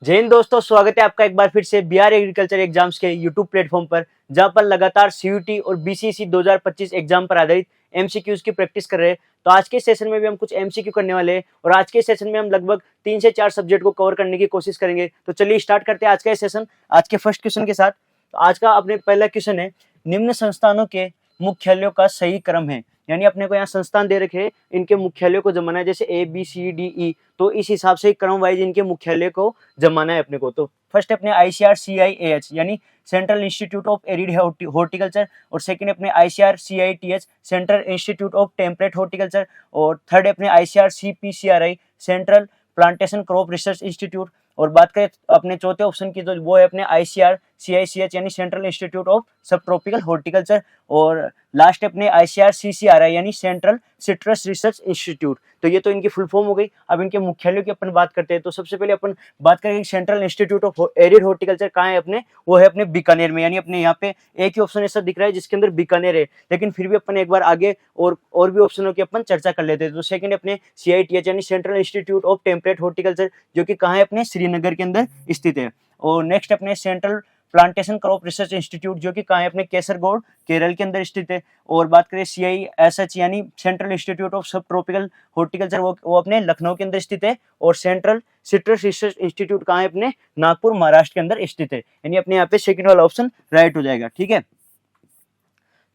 जय हिंद दोस्तों, स्वागत है आपका एक बार फिर से बिहार एग्रीकल्चर एग्जाम्स के यूट्यूब प्लेटफॉर्म पर, जहां पर लगातार सीयूटी और बीसीसी 2025 एग्जाम पर आधारित एमसीक्यूज की प्रैक्टिस कर रहे हैं। तो आज के सेशन में भी हम कुछ एमसीक्यू करने वाले हैं और आज के सेशन में हम लगभग 3 से 4 सब्जेक्ट को कवर करने की कोशिश करेंगे। तो चलिए स्टार्ट करते हैं आज का ये सेशन आज के फर्स्ट क्वेश्चन के साथ। तो आज का अपने पहला क्वेश्चन है, निम्न संस्थानों के मुख्यालयों का सही क्रम है। यानी अपने को यहाँ संस्थान दे रखे हैं, इनके मुख्यालयों को जमाना है, जैसे A B C D E, तो इस हिसाब से क्रम वाइज इनके मुख्यालय को जमाना है अपने को। तो फर्स्ट अपने ICAR-CIAH यानी central institute of arid horticulture, और सेकंड अपने ICAR-CITH central institute of temperate horticulture, और थर्ड अपने ICAR-CPCRI central plantation crop research institute. और बात करें अपने चौथे ऑप्शन की, तो वो है अपने ICAR-CICH यानी सेंट्रल इंस्टीट्यूट ऑफ सब ट्रॉपिकल हॉर्टिकल्चर, और लास्ट अपने ICAR-CCRI यानी सेंट्रल सिट्रस रिसर्च इंस्टीट्यूट। तो ये तो इनकी फुल फॉर्म हो गई। अब इनके मुख्यालयों की अपन बात करते हैं। तो सबसे पहले अपन बात करेंगे central institute of arid horticulture कहाँ है अपने, वो है अपने बीकानेर में। यानी अपने यहाँ पे एक ही ऑप्शन ऐसा दिख रहा है जिसके अंदर बीकानेर है, लेकिन फिर भी अपन एक बार आगे और भी ऑप्शनों की अपन चर्चा कर लेते हैं। तो सेकंड अपने CITH यानी central institute of temperate horticulture, जो कि कहाँ है अपने श्रीनगर के अंदर स्थित है। और नेक्स्ट अपने central plantation crop research institute, जो कि कहाँ है अपने केसरगोड केरल के अंदर स्थित है। और बात करें CISH यानी सेंट्रल इंस्टीट्यूट ऑफ सब ट्रॉपिकल हॉर्टिकल्चर, वो अपने लखनऊ के अंदर स्थित है। और सेंट्रल सिट्रस रिसर्च इंस्टीट्यूट कहाँ है अपने नागपुर महाराष्ट्र के अंदर स्थित है। यानी अपने यहाँ पे सेकंड वाला ऑप्शन राइट हो जाएगा। ठीक है,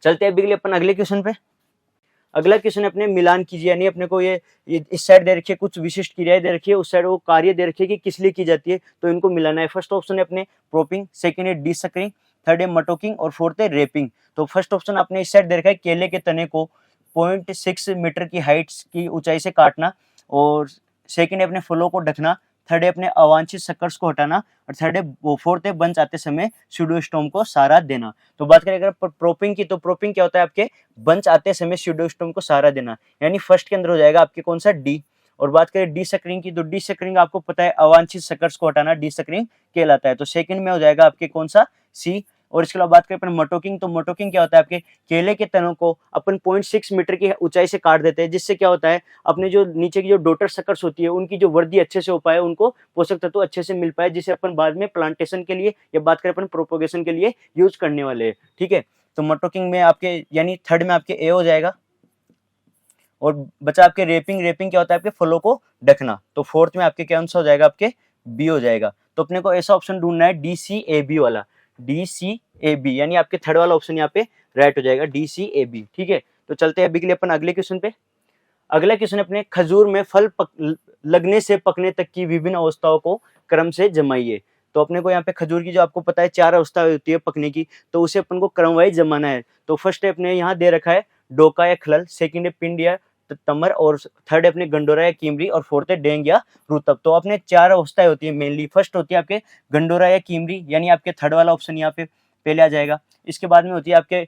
चलते हैं बिगले अपन अगले क्वेश्चन पे। अगला क्वेश्चन अपने मिलान कीजिए। यानी अपने को ये इस साइड दे रखी है, कुछ विशिष्ट क्रियाएं दे रखी है, उस साइड वो कार्य दे रखी है कि किस लिए की जाती है, तो इनको मिलाना है। फर्स्ट ऑप्शन है अपने प्रोपिंग, सेकंड है डीसकरिंग, थर्ड है मटोकिंग, और फोर्थ है रेपिंग। तो फर्स्ट ऑप्शन आपने इस साइड दे रखा है, केले के तने को 0.6 मीटर की हाइट की ऊंचाई से काटना, और सेकंड है अपने फलों को ढकना, थर्ड है अपने अवांछित सकर्स को हटाना, और थर्ड है फोर्थ है बंच आते समय स्यूडोस्टोम को सहारा देना। तो बात करें अगर प्रोपिंग की, तो प्रोपिंग क्या होता है आपके बंच आते समय स्यूडोस्टोम को सहारा देना, यानी फर्स्ट के अंदर हो जाएगा आपके कौन सा डी। और बात करें डी सकरिंग की, तो डी सकरिंग आपको पता है अवांछित सकर्स को हटाना डी सकरिंग कहलाता है, तो सेकंड में हो जाएगा आपके कौन सा सी। और इसके अलावा बात करें अपन मटोकिंग, तो मटोकिंग क्या होता है आपके केले के तनों को अपन 0.6 मीटर की ऊंचाई से काट देते हैं, जिससे क्या होता है अपने जो नीचे की जो डॉटर सकर्स होती है उनकी जो वृद्धि अच्छे से हो पाए, उनको पोषक तत्व अच्छे से मिल पाए, जिसे अपन बाद में प्लांटेशन के लिए या बात करें अपन प्रोपोगेशन के लिए यूज करने वाले हैं। ठीक है, तो मटोकिंग में आपके यानी थर्ड में आपके ए हो जाएगा। और बचा आपके रेपिंग, रेपिंग क्या होता है आपके फलों को ढकना, तो फोर्थ में आपके क्या आंसर हो जाएगा आपके बी हो जाएगा। तो अपने को ऐसा ऑप्शन ढूंढना है DCAB वाला, DCAB यानी आपके थर्ड वाला ऑप्शन यहाँ पे राइट हो जाएगा DCAB। ठीक है, तो चलते हैं अभी के लिए अपन अगले क्वेश्चन पे। अगला क्वेश्चन अपने खजूर में फल लगने से पकने तक की विभिन्न अवस्थाओं को क्रम से जमाइए। तो अपने को यहाँ पे खजूर की जो आपको पता है 4 अवस्था होती है पकने की, तो उसे अपन को क्रम वाइज जमाना है। तो फर्स्ट है अपने यहाँ दे रखा है डोका या खलल, सेकंड है पिंड या तमर, और थर्ड है अपने गंडोरा या कीमरी, और फोर्थ है डेंग या रुतब। तो अपने 4 अवस्थाएं होती है मेनली। फर्स्ट होती है आपके गंडोरा या कीमरी, यानी आपके थर्ड वाला ऑप्शन यहाँ पे पहले आ जाएगा। इसके बाद में होती है आपके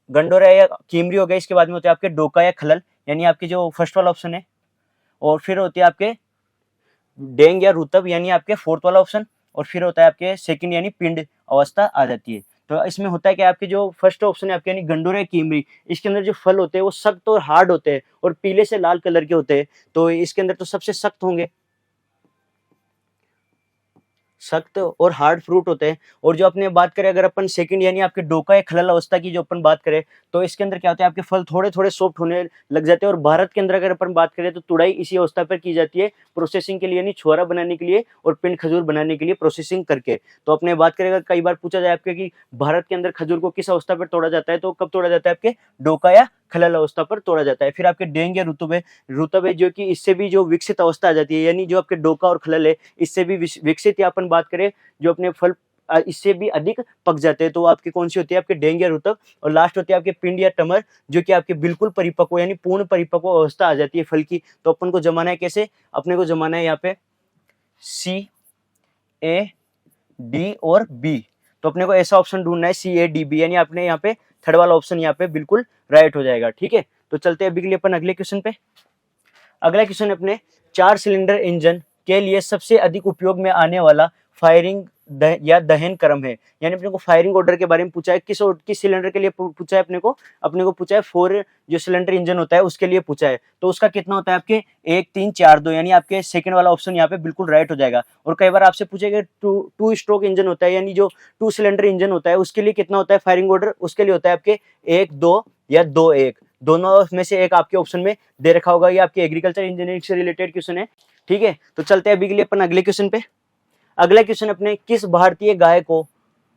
गंडोरा या कीमरी हो गया, इसके बाद में होते हैं आपके डोका या खलल, यानी आपके जो फर्स्ट वाला ऑप्शन है, और फिर होती है आपके डेंग या रुतब यानी आपके फोर्थ वाला ऑप्शन, और फिर होता है आपके सेकंड यानी पिंड अवस्था आ जाती है। तो इसमें होता है कि आपके जो फर्स्ट ऑप्शन है आपके यानी गंडोरा या कीमरी, इसके अंदर जो फल होते हैं वो सख्त और हार्ड होते हैं और पीले से लाल कलर के होते हैं। तो इसके अंदर तो सबसे सख्त होंगे, सख्त और हार्ड फ्रूट होते हैं। और जो अपने बात करें अगर अपन सेकंड यानी आपके डोका या खलल अवस्था की जो अपन बात करें, तो इसके अंदर क्या होता है आपके फल थोड़े थोड़े सॉफ्ट होने लग जाते हैं। और भारत के अंदर अगर अपन बात करें तो तुड़ाई इसी अवस्था पर की जाती है प्रोसेसिंग के लिए, यानी छुआरा बनाने के लिए और पिंड खजूर बनाने के लिए प्रोसेसिंग करके। तो अपने बात करें अगर कई बार पूछा जाए आपके कि भारत के अंदर खजूर को किस अवस्था पर तोड़ा जाता है, तो कब तोड़ा जाता है आपके डोका या खलल अवस्था पर तोड़ा जाता है। फिर आपके डेंग या रुतब है जो कि इससे भी जो विकसित अवस्था आ जाती है, यानी जो आपके डोका और खलल है इससे भी विकसित, या अपन बात करें जो अपने फल इससे भी अधिक पक जाते हैं, तो आपकी कौन सी होती है आपके डेंग या रुतब। और लास्ट होती है आपके पिंड या टमर, जो कि आपके बिल्कुल परिपक्व यानी पूर्ण परिपक्व अवस्था आ जाती है फल की। तो अपन को जमाना है कैसे, अपने को जमाना है यहाँ पे CAD और B। तो अपने को ऐसा ऑप्शन ढूंढना है CADB, यानी आपने यहाँ पे थर्ड वाला ऑप्शन यहाँ पे बिल्कुल राइट हो जाएगा। ठीक है, तो चलते हैं अभी के लिए अपन अगले क्वेश्चन पे। अगला क्वेश्चन अपने 4 सिलेंडर इंजन के लिए सबसे अधिक उपयोग में आने वाला फायरिंग या दहन क्रम है। यानी अपने को फायरिंग ऑर्डर के बारे में पूछा है, किस सिलेंडर के लिए पूछा है अपने को पूछा है 4 जो सिलेंडर इंजन होता है उसके लिए पूछा है। तो उसका कितना होता है आपके 1 3 4 2, यानी आपके सेकंड वाला ऑप्शन यहाँ पे बिल्कुल राइट हो जाएगा। और कई बार आपसे पूछेगा टू स्ट्रोक इंजन होता है, यानी जो 2 सिलेंडर इंजन होता है उसके लिए कितना होता है फायरिंग ऑर्डर, उसके लिए होता है आपके 1 2 या 2 1, दोनों में से एक आपके ऑप्शन में दे रखा होगा। ये आपके एग्रीकल्चर इंजीनियरिंग से रिलेटेड क्वेश्चन है, ठीक है। तो चलते हैं अभी के लिए अपन अगले क्वेश्चन पे। अगला क्वेश्चन अपने किस भारतीय गाय को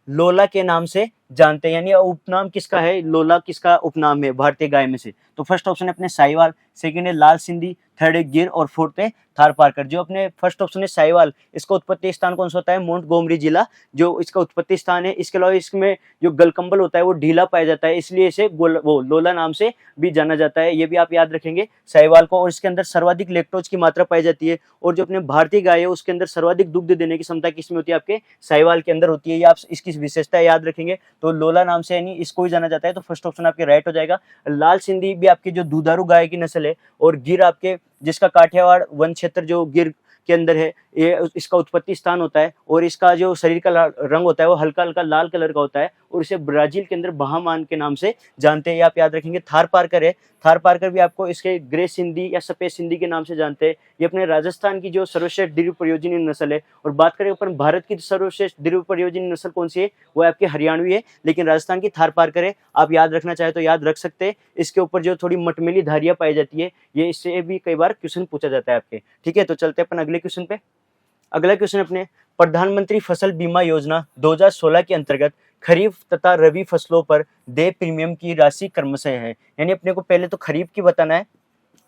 लोला के नाम से जानते हैं, यानी उपनाम किसका है, लोला किसका उपनाम है भारतीय गाय में से। तो फर्स्ट ऑप्शन है अपने साहिवाल, सेकंड है लाल सिंधी, थर्ड है गिर और फोर्थ है थार पारकर। जो अपने फर्स्ट ऑप्शन है साहिवाल, इसका उत्पत्ति स्थान कौन सा होता है, मोंटगोमरी जिला जो इसका उत्पत्ति स्थान है। इसके अलावा इसमें जो गलकंबल होता है वो ढीला पाया जाता है, इसलिए इसे वो लोला नाम से भी जाना जाता है। ये भी आप याद रखेंगे साहिवाल को। और इसके अंदर सर्वाधिक लैक्टोज की मात्रा पाई जाती है, और जो अपने भारतीय गाय है उसके अंदर सर्वाधिक दुग्ध देने की क्षमता किसमें होती है, आपके साहिवाल के अंदर होती है। ये आप इसकी विशेषता याद रखेंगे। तो लोला नाम से यानी इसको ही जाना जाता है। तो फर्स्ट ऑप्शन आपके राइट हो जाएगा। लाल सिंधी भी आपकी जो दुधारू गाय की नस्ल है, और गिर आपके जिसका काठियावाड़ वन क्षेत्र जो गिर के अंदर है, ये इसका उत्पत्ति स्थान होता है। और इसका जो शरीर का रंग होता है वो हल्का हल्का लाल कलर का होता है, और इसे ब्राजील के अंदर बहामान के नाम से जानते हैं। ये आप याद रखेंगे। थार पारकर है, थार पारकर भी आपको इसके ग्रे सिंधी या सफेद सिंधी के नाम से जानते हैं। ये अपने राजस्थान की जो सर्वश्रेष्ठ ड्रिव प्रयोजनी नस्ल है। और बात करें अपन भारत की सर्वश्रेष्ठ ड्रिव प्रयोजनी नस्ल कौन सी है, वो आपके हरियाणवी है, लेकिन राजस्थान की थार पारकर है। आप याद रखना चाहे तो याद रख सकते हैं। इसके ऊपर जो थोड़ी मटमेली धारियां पाई जाती है, ये इससे भी कई बार क्वेश्चन पूछा जाता है आपके, ठीक है। तो चलते हैं अपन अगले क्वेश्चन पे। अगला क्वेश्चन अपने प्रधानमंत्री फसल बीमा योजना 2016 के अंतर्गत खरीफ तथा रबी फसलों पर देय प्रीमियम की राशि क्रमशः है। यानी अपने को पहले तो खरीफ की बताना है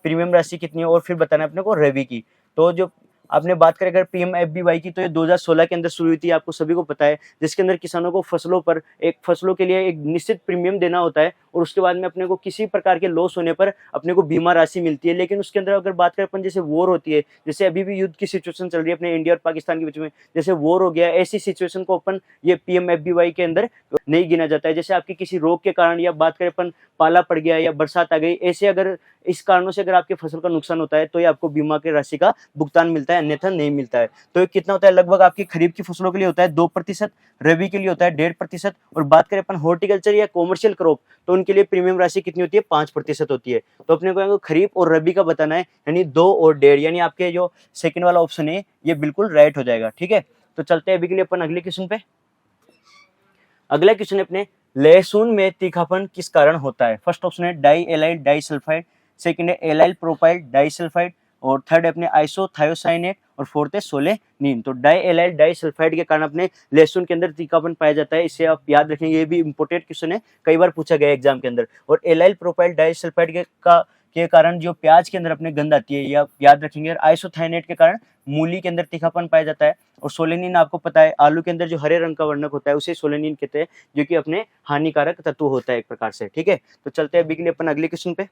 प्रीमियम राशि कितनी है, और फिर बताना है अपने को रबी की। तो जो आपने बात करें अगर पीएमएफबीवाई की, तो ये 2016 के अंदर शुरू हुई थी, आपको सभी को पता है, जिसके अंदर किसानों को फसलों के लिए एक निश्चित प्रीमियम देना होता है, और उसके बाद में अपने को किसी प्रकार के लॉस होने पर अपने को बीमा राशि मिलती है। लेकिन उसके अंदर अगर बात करें अपन, जैसे वॉर होती है, जैसे अभी भी युद्ध की सिचुएशन चल रही है अपने इंडिया और पाकिस्तान के बीच में, जैसे वॉर हो गया, ऐसी सिचुएशन को अपन ये पीएमएफबीवाई के अंदर नहीं गिना जाता है। जैसे आपकी किसी रोग के कारण, या बात करें अपन पाला पड़ गया या बरसात आ गई, ऐसे अगर इस कारणों से अगर आपके फसल का नुकसान होता है, तो ये आपको बीमा की राशि का भुगतान मिलता है, अन्यथा नहीं मिलता है। तो ये कितना होता है, लगभग आपकी खरीफ की फसलों के लिए होता है 2%, रबी के लिए होता है 1.5%, और बात करें अपन हॉर्टिकल्चर या कॉमर्शियल क्रॉप, तो उनके लिए प्रीमियम राशि कितनी होती है, 5% होती है। तो अपने को खरीफ और रबी का बताना है, यानी 2 और 1.5, यानी आपके जो सेकंड वाला ऑप्शन है ये बिल्कुल राइट हो जाएगा, ठीक है। तो चलते हैं अभी के लिए अपन अगले क्वेश्चन पे। अगला क्वेश्चन है अपने लहसुन में तीखापन किस कारण होता है। फर्स्ट ऑप्शन है डाई एलाइल डाइसल्फाइड, सेकंड है एलाइल प्रोपाइल डाइसल्फाइड, और थर्ड है अपने आइसोथायोसाइनेट, और फोर्थ है सोलेनिन। तो डाई एलाइल डाइसल्फाइड के कारण अपने लहसुन के अंदर तीखापन पाया जाता है। इसे आप याद रखेंगे, ये भी इंपोर्टेंट क्वेश्चन है, कई बार पूछा गया एग्जाम के अंदर। और एलाइल प्रोपाइल डाइसल्फाइड के कारण जो प्याज के अंदर अपने गंध आती है, ये आप याद रखेंगे। और आइसोथायोनेट के कारण मूली के अंदर तीखापन पाया जाता है। और सोलेनिन आपको पता है, आलू के अंदर जो हरे रंग का वर्णक होता है उसे सोलेनिन कहते हैं, जो कि अपने हानिकारक तत्व होता है एक प्रकार से, ठीक है। तो चलते हैं अभी के लिए अपन अगले क्वेश्चन पे।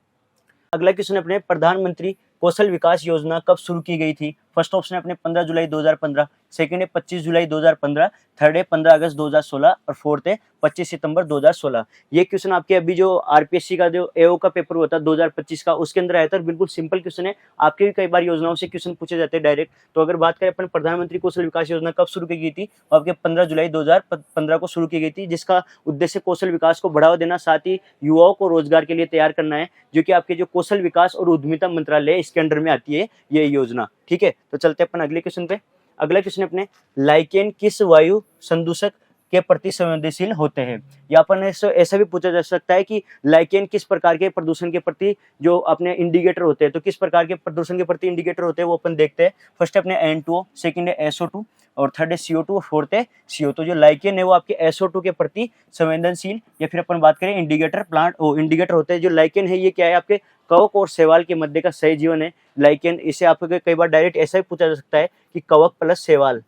अगला क्वेश्चन अपने प्रधानमंत्री कौशल विकास योजना कब शुरू की गई थी। फर्स्ट ऑप्शन है अपने 15 जुलाई 2015, सेकंड है 25 जुलाई 2015, थर्ड है 15 अगस्त 2016, और फोर्थ है 25 सितंबर 2016। ये क्वेश्चन आपके अभी जो आरपीएससी का जो एओ का पेपर हुआ था 2025 का, उसके अंदर आया था। बिल्कुल सिंपल क्वेश्चन है, आपके भी कई बार योजनाओं से क्वेश्चन पूछे जाते हैं डायरेक्ट। तो अगर बात करें अपन प्रधानमंत्री कौशल विकास योजना कब शुरू की गई थी, तो आपके 15 जुलाई 2015 को शुरू की गई थी, जिसका उद्देश्य कौशल विकास को बढ़ावा देना, साथ ही युवाओं को रोजगार के लिए तैयार करना है, जो कि आपके जो कौशल विकास और उद्यमिता मंत्रालय इसके अंडर में आती है ये योजना, ठीक है। तो चलते हैं अपन अगले क्वेश्चन पे। अगला क्वेश्चन अपने लाइकेन किस वायु संदूषक के प्रति संवेदनशील होते हैं। या अपन ऐसा भी पूछा जा सकता है कि लाइकेन किस प्रकार के प्रदूषण के प्रति जो अपने इंडिकेटर होते हैं, तो किस प्रकार के प्रदूषण के प्रति इंडिकेटर होते हैं वो अपन देखते हैं। फर्स्ट है अपने N2O, सेकंड है SO2, और थर्ड है CO2, और फोर्थ है CO। तो जो लाइकेन है वो आपके SO2 के प्रति संवेदनशील, या फिर अपन बात करें इंडिकेटर होते हैं। जो लाइकेन है ये क्या है, आपके कवक और शैवाल के मध्य का सही जीवन है लाइकेन। इसे आपको कई बार डायरेक्ट ऐसा भी पूछा जा सकता है कि कवक प्लस शैवाल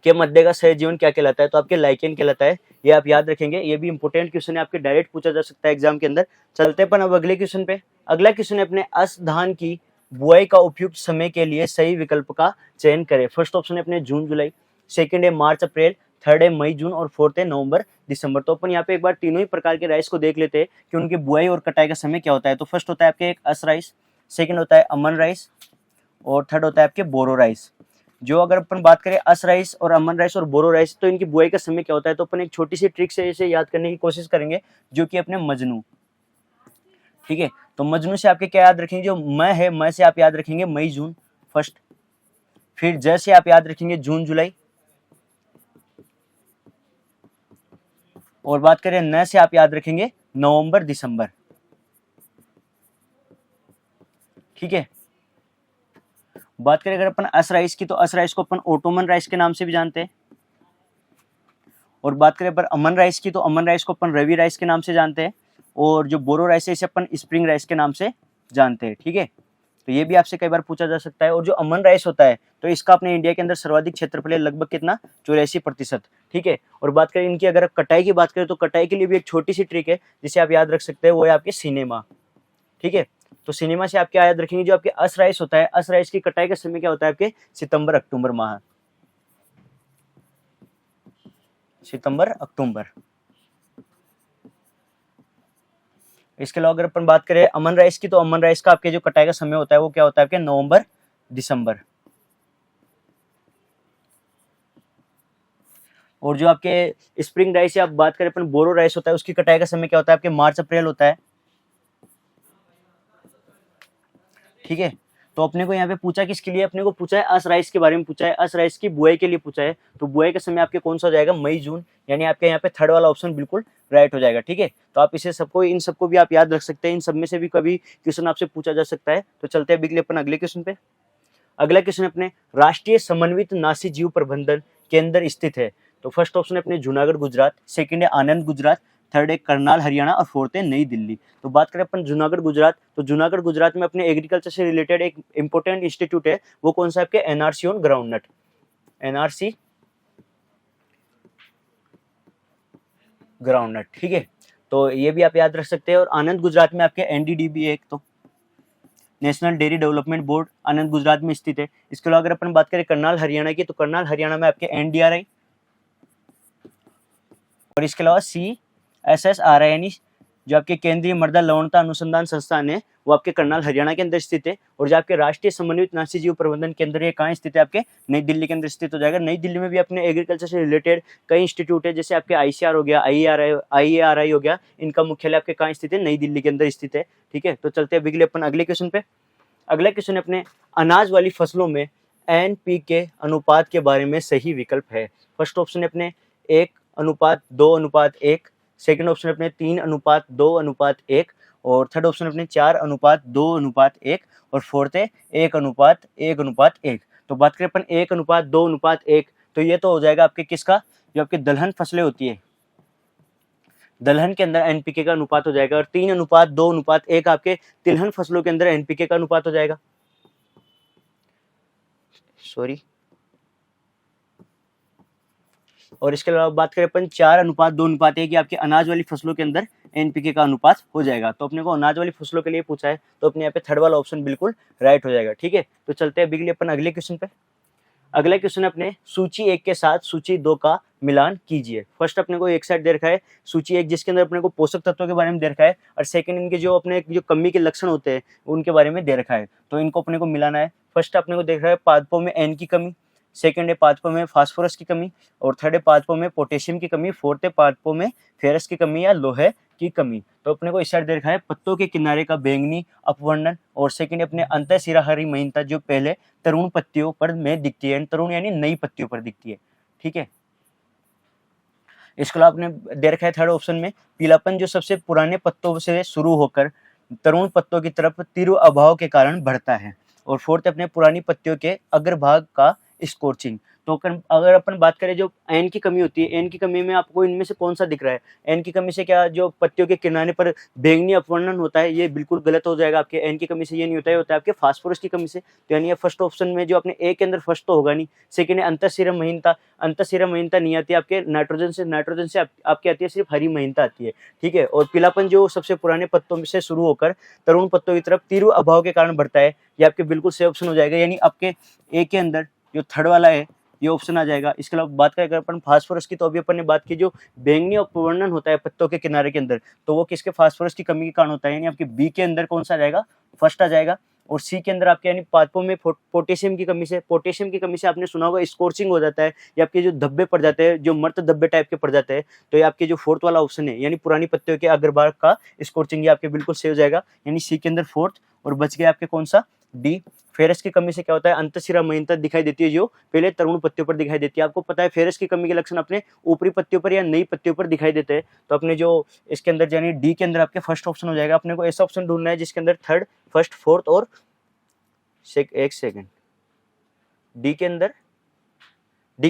के मध्य का सही जीवन क्या कहलाता है, तो आपके लाइकेन कहलाता है। ये आप याद रखेंगे, ये भी इंपोर्टेंट क्वेश्चन है, आपके डायरेक्ट पूछा जा सकता है एग्जाम के अंदर। चलते हैं अब अगले क्वेश्चन पे। अगला क्वेश्चन है अपने अस धान की बुआई का उपयुक्त समय के लिए सही विकल्प का चयन करें। फर्स्ट ऑप्शन है अपने जून जुलाई, सेकंड है मार्च अप्रैल, थर्ड है मई जून, और फोर्थ है नवंबर दिसंबर। तो अपन यहाँ पे एक बार तीनों ही प्रकार के राइस को देख लेते हैं कि उनकी बुआई और कटाई का समय क्या होता है। तो फर्स्ट होता है आपके एक अस राइस, सेकंड होता है अमन राइस, और थर्ड होता है आपके बोरो राइस। जो अगर अपन बात करें अस राइस और अमन राइस और बोरो राइस, तो इनकी बुआई का समय क्या होता है, तो अपन एक छोटी सी ट्रिक से इसे याद करने की कोशिश करेंगे, जो कि अपने मजनू। ठीक है, तो मजनू से आपके क्या याद रखेंगे, जो मई है, मई से आप याद रखेंगे मई जून फर्स्ट, फिर ज से आप याद रखेंगे जून जुलाई, और बात करें न से आप याद रखेंगे नवंबर दिसंबर। ठीक है, बात करें अगर अपन अस राइस की, तो अस राइस को अपन ओटोमन राइस के नाम से भी जानते हैं, और बात करें अपन अमन राइस की, तो अमन राइस को अपन रवि राइस के नाम से जानते हैं, और जो बोरो राइस है इसे अपन स्प्रिंग राइस के नाम से जानते हैं। ठीक है, तो ये भी आपसे कई बार पूछा जा सकता है। और जो अमन राइस होता है, तो इसका अपने इंडिया के अंदर सर्वाधिक क्षेत्रफल है, लगभग कितना, 84%। ठीक है, और बात करें इनकी, अगर कटाई की बात करें, तो कटाई के लिए भी एक छोटी सी ट्रिक है जिसे आप याद रख सकते हैं, वो है आपके सिनेमा। ठीक है, तो सिनेमा से आप क्या याद रखेंगे, जो आपके अस राइस होता है, अस राइस की कटाई का समय क्या होता है आपके, सितंबर अक्टूबर माह, सितंबर अक्टूबर। इसके अलावा अगर अपन बात करें अमन राइस की, तो अमन राइस का आपके जो कटाई का समय होता है वो क्या होता है आपके, नवंबर दिसंबर। और जो आपके स्प्रिंग राइस या आप बात करें अपन बोरो राइस होता है, उसकी कटाई का समय क्या होता है आपके, मार्च अप्रैल होता है। ठीक है, तो अपने को यहाँ पे पूछा किसके लिए, अपने को पूछा है अस राइस के बारे में पूछा है, अस राइस की बुआई के लिए पूछा है, तो बुआई का समय आपके कौन सा हो जाएगा, मई जून, यानी आपके यहाँ पे थर्ड वाला ऑप्शन बिल्कुल राइट हो जाएगा। ठीक है, तो आप इसे सबको, इन सबको भी आप याद रख सकते हैं, इन सब में से भी कभी क्वेश्चन आपसे पूछा जा सकता है। तो चलते हैं अपन अगले क्वेश्चन पे। अगला क्वेश्चन अपने राष्ट्रीय समन्वित नासी जीव प्रबंधन केंद्र स्थित है, तो फर्स्ट ऑप्शन है अपने जूनागढ़ गुजरात, सेकंड है आनंद गुजरात, थर्ड है करनाल हरियाणा, और फोर्थ है नई दिल्ली। तो बात करें अपन जूनागढ़ गुजरात, तो जूनागढ़ गुजरात में अपने एग्रीकल्चर से रिलेटेड एक इंपॉर्टेंट इंस्टीट्यूट है, वो कौन सा आपके, NRC on groundnut, NRC groundnut. ठीक है, तो ये भी आप याद रख सकते हैं। और आनंद गुजरात में आपके एनडीडीबी है, एक तो नेशनल डेयरी डेवलपमेंट बोर्ड आनंद गुजरात में स्थित है। इसके अलावा अगर अपन बात करें करनाल हरियाणा की, तो करनाल हरियाणा में आपके एनडीआरआई, और इसके अलावा CSSRI, यानी जो आपके केंद्रीय मृदा लवणता अनुसंधान संस्थान है, वो आपके करनाल हरियाणा के अंदर स्थित है। और जो आपके राष्ट्रीय समन्वित नासी जीव प्रबंधन केंद्र, ये कहाँ स्थित है आपके, नई दिल्ली के अंदर स्थित हो जाएगा। नई दिल्ली में भी अपने एग्रीकल्चर से रिलेटेड कई इंस्टीट्यूट है, जैसे आपके ICR हो गया, IARI हो गया, इनका मुख्यालय आपके कहाँ स्थित है, नई दिल्ली के अंदर स्थित है। ठीक है, तो चलते हैं अपन अगले क्वेश्चन पे। अगला क्वेश्चन अपने अनाज वाली फसलों में NPK अनुपात के बारे में सही विकल्प है। फर्स्ट ऑप्शन है अपने 1:2:1, सेकंड ऑप्शन अपने 3:2:1, और थर्ड ऑप्शन अपने 4:2:1, और फोर्थ है 1:1:1। तो बात करें अपन 1:2:1, तो ये तो हो जाएगा आपके किसका, जो आपके दलहन फसलें होती है, दलहन के अंदर NPK का अनुपात हो जाएगा। और 3:2:1 आपके तिलहन फसलों के अंदर NPK का अनुपात हो जाएगा। सॉरी, और इसके अलावा बात करें अपन 4:2:1 की आपके अनाज वाली फसलों के अंदर NPK का अनुपात हो जाएगा। तो अपने को अनाज वाली फसलों के लिए पूछा है, तो अपने यहाँ पे थर्ड वाला ऑप्शन बिल्कुल राइट हो जाएगा। ठीक है, तो चलते हैं अपन अगले क्वेश्चन पे। अगला क्वेश्चन अपने सूची 1 के साथ सूची 2 का मिलान कीजिए। फर्स्ट अपने को एक साइड दे रखा है सूची 1, जिसके अंदर अपने को पोषक तत्वों के बारे में दे रखा है, और सेकंड इनके जो अपने जो कमी के लक्षण होते हैं उनके बारे में दे रखा है, तो इनको अपने को मिलाना है। फर्स्ट अपने को देख रहा है पादपों में N की कमी, सेकंड है पादपों में फास्फोरस की कमी, और थर्ड है पादपों में पोटेशियम की कमी, फोर्थ है पादपों में फेरस की कमी या लोहे की कमी। तो अपने को इस साइड दे रखा है पत्तों के किनारे का बैंगनी अपवर्णन, और सेकंड अपने अंतःशिरा हरी महीनता, जो पहले तरुण पत्तियों पर में दिखती है, तरुण यानी नई पत्तियों पर दिखती है। ठीक है, इसके अलावा आपने दे रखा है थर्ड ऑप्शन में पीलापन, जो सबसे पुराने पत्तों से शुरू होकर तरुण पत्तों की तरफ तीव्र अभाव के कारण बढ़ता है, और फोर्थ अपने पुरानी पत्तियों के अग्रभाग का स्कोर्चिंग। तो अगर अपन बात करें जो एन की कमी होती है, एन की कमी में आपको इनमें से कौन सा दिख रहा है, एन की कमी से क्या जो पत्तियों के किनारे पर बैंगनी अपवर्णन होता है, ये बिल्कुल गलत हो जाएगा। आपके एन की कमी से ये नहीं होता है, होता है आपके फास्फोरस की कमी से। तो यानी फर्स्ट ऑप्शन में जो अपने ए के अंदर फर्स्ट तो होगा नहीं, सेकेंड है अंतःशिरा महीनता, अंतःशिरा महीनता नहीं आती आपके नाइट्रोजन से, नाइट्रोजन से आपकी आती है सिर्फ हरी महीनता आती है। ठीक है, और पीलापन जो सबसे पुराने पत्तों से शुरू होकर तरुण पत्तों की तरफ तीव्र अभाव के कारण बढ़ता है, ये आपके बिल्कुल सही ऑप्शन हो जाएगा। यानी आपके ए के अंदर जो थर्ड वाला है ये ऑप्शन आ जाएगा। इसके अलावा बात करें अगर अपन फास्फोरस की, तो अभी अपन ने बात की जो बैंगनी अपवर्णन होता है पत्तों के किनारे के अंदर, तो वो किसके फास्फोरस की कमी के कारण होता है, यानी आपके बी के अंदर कौन सा आ जाएगा, फर्स्ट आ जाएगा। और सी के अंदर आपके यानी पादपों में पोटेशियम की कमी से, पोटेशियम की कमी से आपने सुना होगा स्कॉर्चिंग हो जाता है, या आपके जो धब्बे पड़ जाते हैं, जो मर्त धब्बे टाइप के पड़ जाते हैं। तो ये आपके जो फोर्थ वाला ऑप्शन है यानी पुरानी पत्तियों के अग्रभाग का स्कॉर्चिंग, ये आपके बिल्कुल सही हो जाएगा, यानी सी के अंदर फोर्थ। और बच गया आपके कौन सा, डी। फेरस की कमी से क्या होता है, अंतःशिरा महीनता दिखाई देती है, जो पहले तरुण पत्तियों पर दिखाई देती है। आपको पता है फेरस की कमी के लक्षण अपने ऊपरी पत्तियों पर या नई पत्तियों पर दिखाई देते हैं। तो अपने जो इसके अंदर यानी डी के अंदर आपके फर्स्ट ऑप्शन हो जाएगा। अपने को ऐसा ऑप्शन ढूंढना है जिसके अंदर थर्ड, फर्स्ट, फोर्थ और एक सेकंड, डी के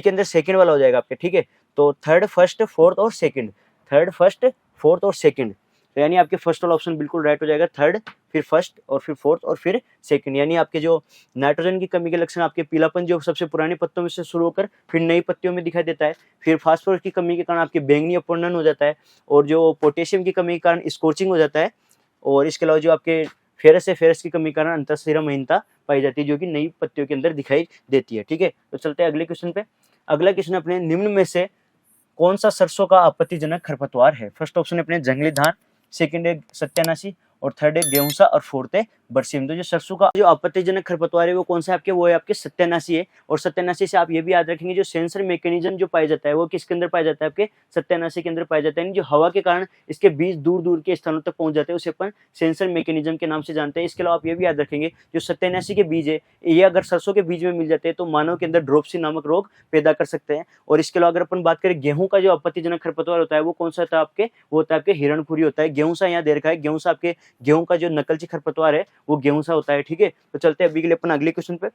अंदर सेकंड वाला हो जाएगा आपके, ठीक है। तो थर्ड, फर्स्ट, फोर्थ और सेकंड, थर्ड, फर्स्ट, फोर्थ और सेकंड, तो यानी आपके फर्स्ट वाला ऑप्शन बिल्कुल राइट हो जाएगा। थर्ड, फिर फर्स्ट और फिर फोर्थ और फिर सेकंड, यानी आपके जो नाइट्रोजन की कमी के लक्षण आपके पीलापन जो सबसे पुरानी पत्तों में से शुरू होकर फिर नई पत्तियों में दिखाई देता है, फिर फास्फोरस की कमी के कारण आपके बैंगनी अपवर्णन हो जाता है, और जो पोटेशियम की कमी के कारण स्कॉर्चिंग हो जाता है, और इसके अलावा जो आपके फेरस है, फेरस की कमी के कारण अंतःशिरा महीनता पाई जाती है, जो कि नई पत्तियों के अंदर दिखाई देती है, ठीक है। तो चलते हैं अगले क्वेश्चन पे। अगला क्वेश्चन अपने निम्न में से कौन सा सरसों का आपत्तिजनक खरपतवार है। फर्स्ट ऑप्शन है अपने जंगली धान, सेकंड है सत्यानाशी, और थर्ड है गेहूंसा, और फोर्थ है बरसीम। तो जो सरसों का जो आपत्तिजनक खरपतवार है वो कौन सा आपके, वो है आपके सत्यानाशी है। और सत्यानाशी से आप ये भी याद रखेंगे जो सेंसर मैकेनिज्म जो पाया जाता है वो किसके अंदर पाया जाता है, आपके सत्यानाशी के अंदर पाया जाता है। जो हवा के कारण इसके बीज दूर दूर के स्थानों तक पहुंच जाते हैं, उसे अपन सेंसर मैकेनिज्म के नाम से जानते हैं। इसके अलावा आप ये भी याद रखेंगे जो सत्यानाशी के बीज है ये अगर सरसों के बीज में मिल जाते हैं तो मानव के अंदर ड्रोपसी नामक रोग पैदा कर सकते हैं। और इसके अलावा अगर अपन बात करें गेहूं का जो आपत्तिजनक खरपतवार होता है वो कौन सा होता है आपके, वो होता है आपके हिरणखुरी होता है। गेहूंसा यहाँ दे रखा है, गेहूंसा आपके गेहूं का जो नकलची खरपतवार है वो गेहूंसा होता है, ठीक है। तो चलते हैं अभी के लिए अपन अगले क्वेश्चन पे।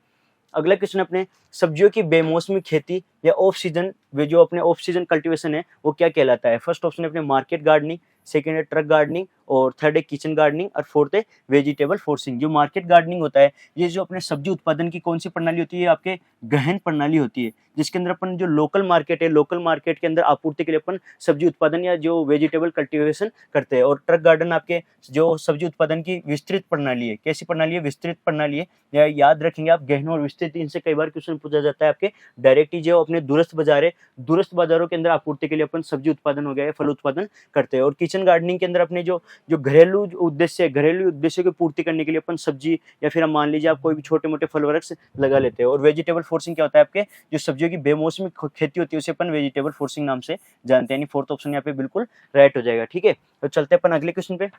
अगला क्वेश्चन अपने सब्जियों की बेमौसमी खेती या ऑफ सीजन, वे जो अपने ऑफ सीजन कल्टीवेशन है वो क्या कहलाता है। फर्स्ट ऑप्शन है अपने मार्केट गार्डनिंग, सेकंड है ट्रक गार्डनिंग, और थर्ड है किचन गार्डनिंग, और फोर्थ है वेजिटेबल फोर्सिंग। जो मार्केट गार्डनिंग होता है ये जो अपने सब्जी उत्पादन की कौन सी प्रणाली होती है, आपके गहन प्रणाली होती है, जिसके अंदर अपन जो लोकल मार्केट है, लोकल मार्केट के अंदर आपूर्ति के लिए अपन सब्जी उत्पादन या जो वेजिटेबल कल्टीवेशन करते हैं। और ट्रक गार्डन आपके जो सब्जी उत्पादन की विस्तृत प्रणाली है। कैसी प्रणाली है, विस्तृत प्रणाली है। या याद रखेंगे आप गहन और विस्तृत, इनसे कई बार क्वेश्चन पूछा जाता है आपके। डायरेक्ट जो अपने दूरस्थ बाजार है, दूरस्थ बाजारों के अंदर आपूर्ति के लिए अपन सब्जी उत्पादन हो गया है, फल उत्पादन करते हैं। और किचन गार्डनिंग के अंदर अपने जो जो घरेलू उद्देश्य, घरेलू उद्देश्यों की पूर्ति करने के लिए अपन सब्जी या फिर हम मान लीजिए आप कोई भी छोटे मोटे फल वृक्ष लगा लेते हैं। और वेजिटेबल फोर्सिंग क्या होता है, आपके जो सब्जियों की बेमौसमी खेती होती है उसे अपन वेजिटेबल फोर्सिंग नाम से जानते हैं। यानी फोर्थ ऑप्शन यहाँ पे बिल्कुल राइट हो जाएगा, ठीक है। तो चलते हैं अपन अगले क्वेश्चन पे।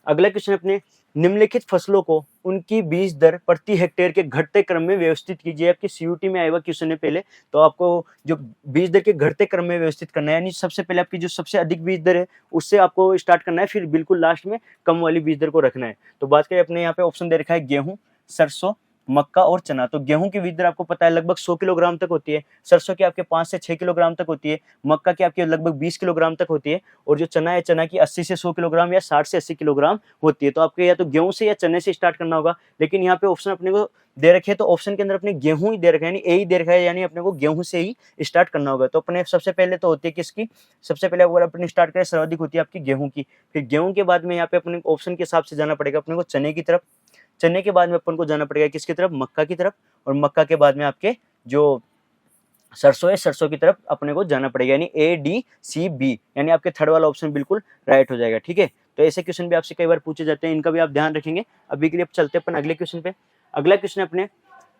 अगला क्वेश्चन अपने निम्नलिखित फसलों को उनकी बीज दर प्रति हेक्टेयर के घटते क्रम में व्यवस्थित कीजिए। आपके सीयूटी में आया हुआ क्वेश्चन है पहले, तो आपको जो बीज दर के घटते क्रम में व्यवस्थित करना है, यानी सबसे पहले आपकी जो सबसे अधिक बीज दर है उससे आपको स्टार्ट करना है, फिर बिल्कुल लास्ट में कम वाली बीज दर को रखना है। तो बात करें अपने यहाँ पे ऑप्शन दे रखा है गेहूं, सरसों, मक्का और चना। तो गेहूं की बीज दर आपको पता है लगभग 100 किलोग्राम तक होती है, सरसों की आपके 5 से 6 किलोग्राम तक होती है, मक्का की आपके लगभग 20 किलोग्राम तक होती है, और जो चना है चना की 80 से 100 किलोग्राम या 60 से 80 किलोग्राम होती है। तो आपके या तो गेहूं से या चने से स्टार्ट करना होगा, लेकिन यहाँ पे ऑप्शन अपने को दे रखे तो ऑप्शन के अंदर अपने गेहूं ही दे रखा है, यानी ए ही दे रखा है, यानी अपने को गेहूं से ही स्टार्ट करना होगा। तो अपने सबसे पहले तो होती है किसकी, सबसे पहले अगर अपने स्टार्ट करें सर्वाधिक होती है आपकी गेहूं की, फिर गेहूं के बाद में यहाँ पे अपने ऑप्शन के हिसाब से जाना पड़ेगा अपने को चने की तरफ, चने के बाद में अपन को जाना पड़ेगा किसकी तरफ, मक्का की तरफ, और मक्का के बाद में आपके जो सरसों है सरसों की तरफ अपने को जाना पड़ेगा, यानी ए डी सी बी, यानी आपके थर्ड वाला ऑप्शन बिल्कुल राइट हो जाएगा, ठीक है। तो ऐसे क्वेश्चन भी आपसे कई बार पूछे जाते हैं, इनका भी आप ध्यान रखेंगे। अभी के लिए चलते अपन अगले क्वेश्चन पे। अगला क्वेश्चन अपने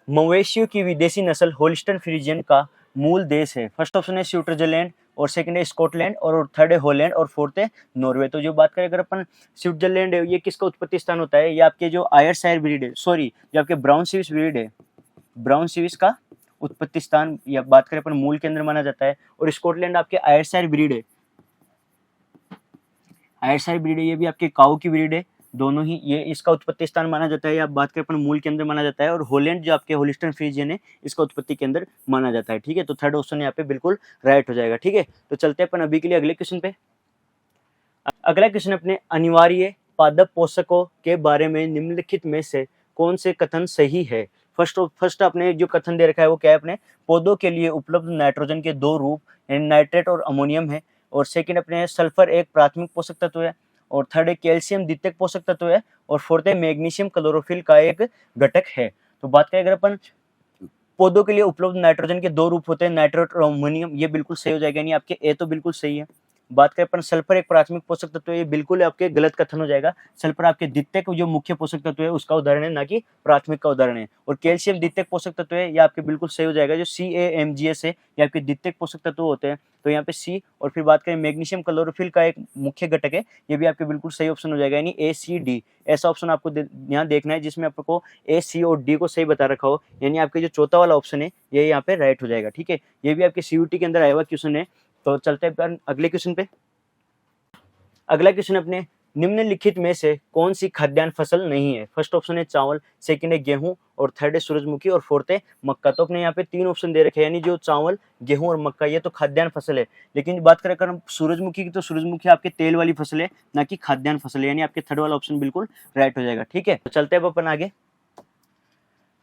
मवेशियों की विदेशी नस्ल होलिस्टन फ्रीजियन का मूल देश है। फर्स्ट ऑप्शन है स्विट्जरलैंड, और सेकंड है स्कॉटलैंड, और थर्ड है हॉलैंड, और फोर्थ है नॉर्वे। तो जो बात करें अगर अपन स्विट्जरलैंड है, ये किसका उत्पत्ति स्थान होता है, ये आपके जो आयरशायर ब्रीड है, सॉरी जो आपके ब्राउन स्विस ब्रीड है, ब्राउन स्विस का उत्पत्ति स्थान या बात करें अपन मूल के अंदर माना जाता है। और स्कॉटलैंड आपके आयरशायर ब्रीड है, आयरशायर ब्रीड है, ये भी आपके काऊ की ब्रीड है, दोनों ही ये इसका उत्पत्ति स्थान माना जाता है, या बात करें अपन मूल के अंदर माना जाता है। और हॉलैंड जो आपके होलिस्टन फ्रीजियन है इसका उत्पत्ति के अंदर माना जाता है, ठीक है। तो थर्ड ऑप्शन यहाँ पे बिल्कुल राइट हो जाएगा, ठीक है। तो चलते हैं अपन अभी के लिए अगले क्वेश्चन पे। अगला क्वेश्चन अपने अनिवार्य पादप पोषकों के बारे में निम्नलिखित में से कौन से कथन सही है। फर्स्ट अपने जो कथन दे रखा है वो क्या है, अपने पौधों के लिए उपलब्ध नाइट्रोजन के दो रूप यानी नाइट्रेट और अमोनियम है, और सेकंड अपने सल्फर एक प्राथमिक पोषक तत्व है, और थर्ड है कैल्शियम द्वितीयक पोषक तत्व है, और फोर्थ है मैग्नीशियम क्लोरोफिल का एक घटक है। तो बात करें अगर अपन पौधों के लिए उपलब्ध नाइट्रोजन के दो रूप होते हैं, नाइट्रेट और अमोनियम, ये बिल्कुल सही हो जाएगा, यानी आपके ए तो बिल्कुल सही है। बात करें अपन सल्फर एक प्राथमिक पोषक तत्व है, ये बिल्कुल आपके गलत कथन हो जाएगा। सल्फर आपके द्वितीयक जो मुख्य पोषक तत्व है उसका उदाहरण है, ना कि प्राथमिक का उदाहरण है। और कैल्शियम द्वितीयक पोषक तत्व है, ये आपके बिल्कुल सही हो जाएगा। जो CaMgS है ये आपके द्वितीयक पोषक तत्व होते हैं, तो यहाँ पे सी। और फिर बात करें मैग्नीशियम क्लोरोफिल का एक मुख्य घटक है, ये भी आपके बिल्कुल सही ऑप्शन हो जाएगा, यानी ACD। ऐसा ऑप्शन आपको यहाँ देखना है जिसमें आपको A, C और D को सही बता रखा हो, यानी आपके जो चौथा वाला ऑप्शन है ये यहाँ पे राइट हो जाएगा। ठीक है, ये भी आपके CUT के अंदर आया हुआ क्वेश्चन है। तो चलते हैं अगले क्वेश्चन पे। अगला क्वेश्चन अपने निम्नलिखित में से कौन सी खाद्यान्न फसल नहीं है? फर्स्ट ऑप्शन है चावल, सेकंड है गेहूं, और थर्ड है सूरजमुखी, और फोर्थ है मक्का। तो अपने यहाँ पे 3 ऑप्शन दे रखे हैं, यानी जो चावल, गेहूं और मक्का ये तो खाद्यान्न फसल है। लेकिन बात करें अगर हम सूरजमुखी की, तो सूरजमुखी आपके तेल वाली फसल है, ना कि खाद्यान्न फसल है, यानी आपके थर्ड वाला ऑप्शन बिल्कुल राइट हो जाएगा। ठीक है, तो चलते हैं अब अपन आगे।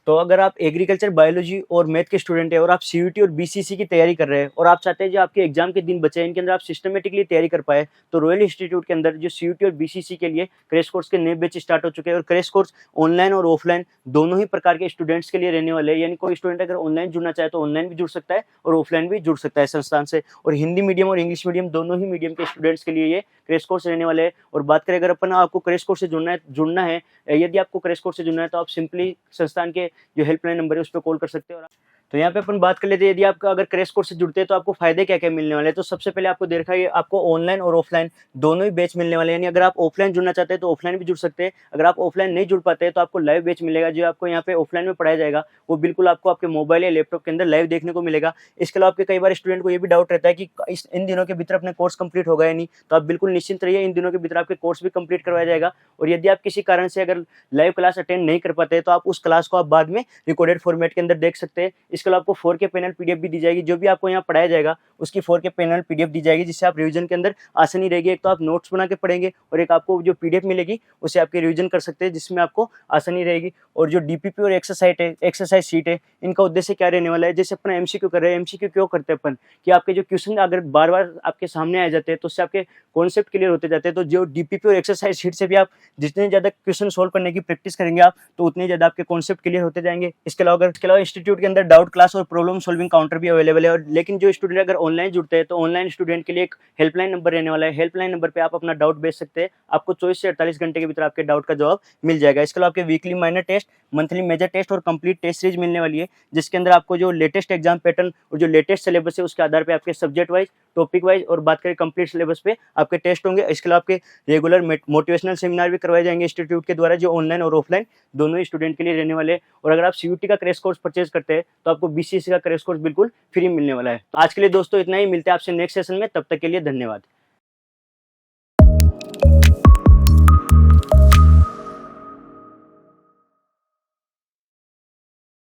तो अगर आप एग्रीकल्चर, बायोलॉजी और मैथ के स्टूडेंट है और आप CUT और BCC की तैयारी कर रहे हैं और आप चाहते हैं जो आपके एग्जाम के दिन बचे हैं इनके अंदर आप सिस्टमेटिकली तैयारी कर पाए, तो रॉयल इंस्टीट्यूट के अंदर जो CUT और BCC के लिए क्रैश कोर्स के नए बैच स्टार्ट हो चुके हैं। और क्रैश कोर्स ऑनलाइन और ऑफलाइन दोनों ही प्रकार के स्टूडेंट्स के लिए रहने वाले हैं, यानी कोई स्टूडेंट अगर ऑनलाइन जुड़ना चाहे तो ऑनलाइन भी जुड़ सकता है और ऑफलाइन भी जुड़ सकता है संस्थान से। और हिंदी मीडियम और इंग्लिश मीडियम दोनों ही मीडियम के स्टूडेंट्स के लिए ये क्रैश कोर्स रहने वाले हैं। और बात करें अगर अपन आपको क्रैश कोर्स से जुड़ना है, यदि आपको क्रैश कोर्स से जुड़ना है तो आप सिंपली संस्थान के जो हेल्पलाइन नंबर है उस पर कॉल कर सकते हैं। और तो यहाँ पे अपन बात कर लेते हैं, यदि आपका अगर क्रैश कोर्स से जुड़ते हैं तो आपको फायदे क्या क्या मिलने वाले हैं। तो सबसे पहले आपको दे रखा है आपको ऑनलाइन और ऑफलाइन दोनों ही बैच मिलने वाले हैं, यानी अगर आप ऑफलाइन जुड़ना चाहते हैं तो ऑफलाइन भी जुड़ सकते हैं। अगर आप ऑफलाइन नहीं जुड़ पाते हैं तो आपको लाइव बैच मिलेगा, जो आपको यहाँ पे ऑफलाइन में पढ़ाया जाएगा वो बिल्कुल आपको आपके मोबाइल या लैपटॉप के अंदर लाइव देखने को मिलेगा। इसके अलावा आपके कई बार स्टूडेंट को ये भी डाउट रहता है कि इन दिनों के भीतर अपने कोर्स कंप्लीट होगा या नहीं, तो आप बिल्कुल निश्चिंत रहिए, इन दिनों के भीतर आपके कोर्स भी कंप्लीट करवाया जाएगा। और यदि आप किसी कारण से अगर लाइव क्लास अटेंड नहीं कर पाते तो आप उस क्लास को आप बाद में रिकॉर्डेड फॉर्मेट के अंदर देख सकते हैं। इसके अलावा आपको 4K पैनल PDF भी दी जाएगी, जो भी आपको यहाँ पढ़ाया जाएगा उसकी 4K पैनल PDF दी जाएगी, जिससे आप रिवीजन के अंदर आसानी रहेगी। एक तो आप नोट्स बना के पढ़ेंगे और एक आपको जो PDF मिलेगी उसे आपके रिवीजन कर सकते हैं, जिसमें आपको आसानी रहेगी। और जो DPP और एक्सरसाइज शीट है, इनका उद्देश्य क्या रहने वाला है, जैसे अपना MCQ कर रहे हैं, MCQ क्यों करते हैं अपन, कि आपके जो क्वेश्चन अगर बार बार आपके सामने आ जाते हैं तो उससे आपके कॉन्सेप्ट क्लियर होते जाते हैं। तो जो DPP और एक्सरसाइज शीट से भी आप जितने ज्यादा क्वेश्चन सोल्व करने की प्रैक्टिस करेंगे आप, तो उतने ज्यादा आपके कॉन्सेप्ट क्लियर होते जाएंगे। इसके अलावा इंस्टीट्यूट के अंदर डाउट क्लास और प्रॉब्लम सॉल्विंग काउंटर भी अवेलेबल है। और लेकिन जो स्टूडेंट अगर ऑनलाइन जुड़ते हैं तो ऑनलाइन स्टूडेंट के लिए एक हेल्पलाइन नंबर रहने वाला है। हेल्पलाइन नंबर पे आप अपना डाउट भेज सकते हैं, आपको 24 से 48 घंटे के भीतर आपके डाउट का जवाब मिल जाएगा। इसके अलावा आपके weekly minor test, monthly major test और कंप्लीट टेस्ट सीरीज मिलने वाली है, जिसके अंदर आपको जो लेटेस्ट एग्जाम पैटर्न और जो लेटेस्ट सिलेबस है उसके आधार पर आपके सब्जेक्ट वाइज, टॉपिक वाइज और बात करें कंप्लीट सिलेबस पे आपके टेस्ट होंगे। इसके अलावा आपके रेगुलर मोटिवेशनल सेमिनार भी करवाए जाएंगे इंस्टीट्यूट के द्वारा, जो ऑनलाइन और ऑफलाइन दोनों ही स्टूडेंट के लिए रहने वाले हैं। और अगर आप CUT का क्रैश कोर्स परचेज करते हैं तो आपको BCC का क्रैश कोर्स बिल्कुल फ्री मिलने वाला है। तो आज के लिए दोस्तों इतना ही, मिलते हैं आपसे नेक्स्ट सेशन में, तब तक के लिए धन्यवाद।